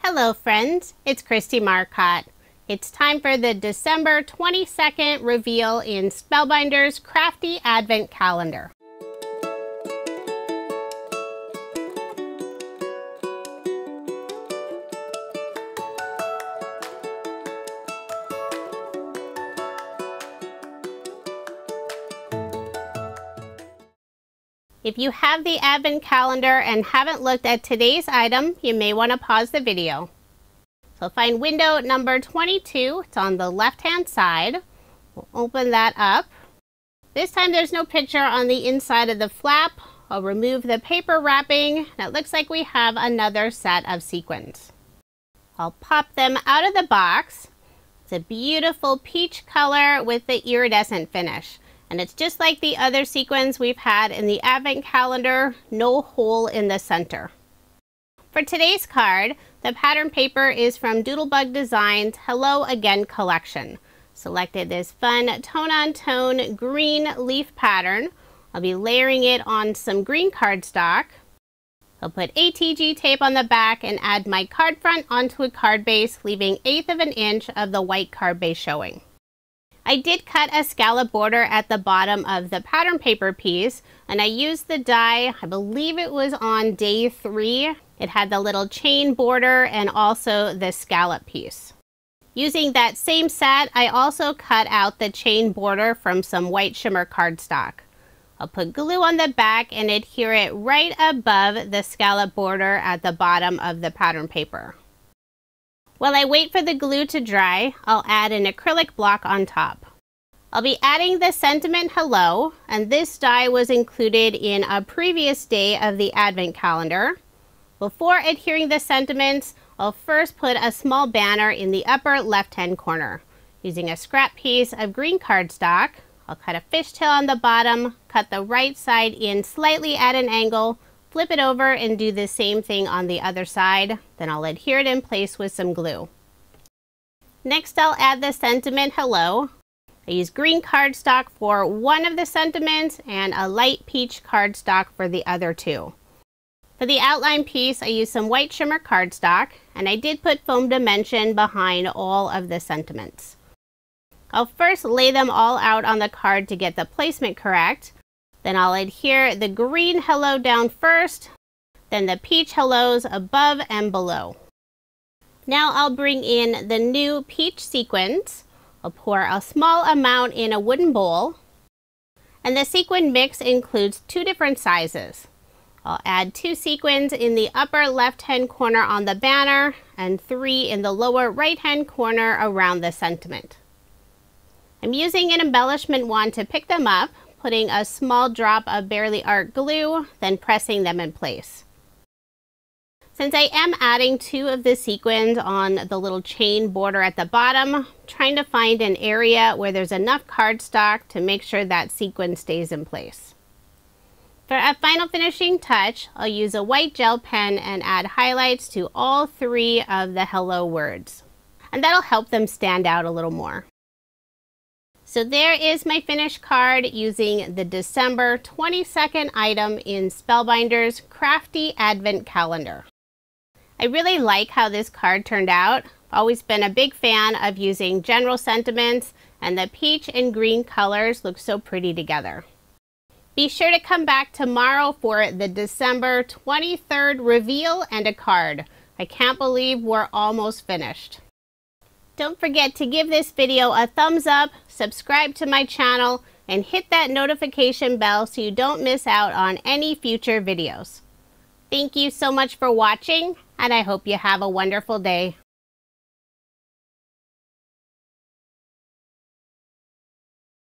Hello friends, it's Kristie Marcotte. It's time for the December 22nd reveal in Spellbinders Crafty Advent Calendar. If you have the Advent Calendar and haven't looked at today's item, you may want to pause the video. So find window number 22, it's on the left-hand side. We'll open that up. This time there's no picture on the inside of the flap. I'll remove the paper wrapping, and it looks like we have another set of sequins. I'll pop them out of the box. It's a beautiful peach color with the iridescent finish. And it's just like the other sequins we've had in the Advent Calendar, no hole in the center. For today's card, the pattern paper is from Doodlebug Designs Hello Again collection. Selected this fun tone-on-tone green leaf pattern. I'll be layering it on some green cardstock. I'll put ATG tape on the back and add my card front onto a card base, leaving 1/8 of an inch of the white card base showing. I did cut a scallop border at the bottom of the pattern paper piece, and I used the die, I believe it was on day 3. It had the little chain border and also the scallop piece. Using that same set, I also cut out the chain border from some white shimmer cardstock. I'll put glue on the back and adhere it right above the scallop border at the bottom of the pattern paper. While I wait for the glue to dry, I'll add an acrylic block on top. I'll be adding the sentiment hello, and this die was included in a previous day of the Advent Calendar. Before adhering the sentiments, I'll first put a small banner in the upper left-hand corner. Using a scrap piece of green cardstock, I'll cut a fishtail on the bottom, cut the right side in slightly at an angle, flip it over and do the same thing on the other side. Then I'll adhere it in place with some glue. Next, I'll add the sentiment hello. I use green cardstock for one of the sentiments and a light peach cardstock for the other two. For the outline piece, I used some white shimmer cardstock, and I did put foam dimension behind all of the sentiments. I'll first lay them all out on the card to get the placement correct. Then I'll adhere the green hello down first, then the peach hellos above and below. Now I'll bring in the new peach sequins. I'll pour a small amount in a wooden bowl, and the sequin mix includes 2 different sizes. I'll add 2 sequins in the upper left-hand corner on the banner and 3 in the lower right-hand corner around the sentiment. I'm using an embellishment wand to pick them up, putting a small drop of Barely Art glue, then pressing them in place. Since I am adding 2 of the sequins on the little chain border at the bottom, I'm trying to find an area where there's enough cardstock to make sure that sequin stays in place. For a final finishing touch, I'll use a white gel pen and add highlights to all 3 of the hello words. And that'll help them stand out a little more. So there is my finished card using the December 22nd item in Spellbinders Crafty Advent Calendar. I really like how this card turned out. I've always been a big fan of using general sentiments, and the peach and green colors look so pretty together. Be sure to come back tomorrow for the December 23rd reveal and a card. I can't believe we're almost finished. Don't forget to give this video a thumbs up, subscribe to my channel, and hit that notification bell so you don't miss out on any future videos. Thank you so much for watching, and I hope you have a wonderful day.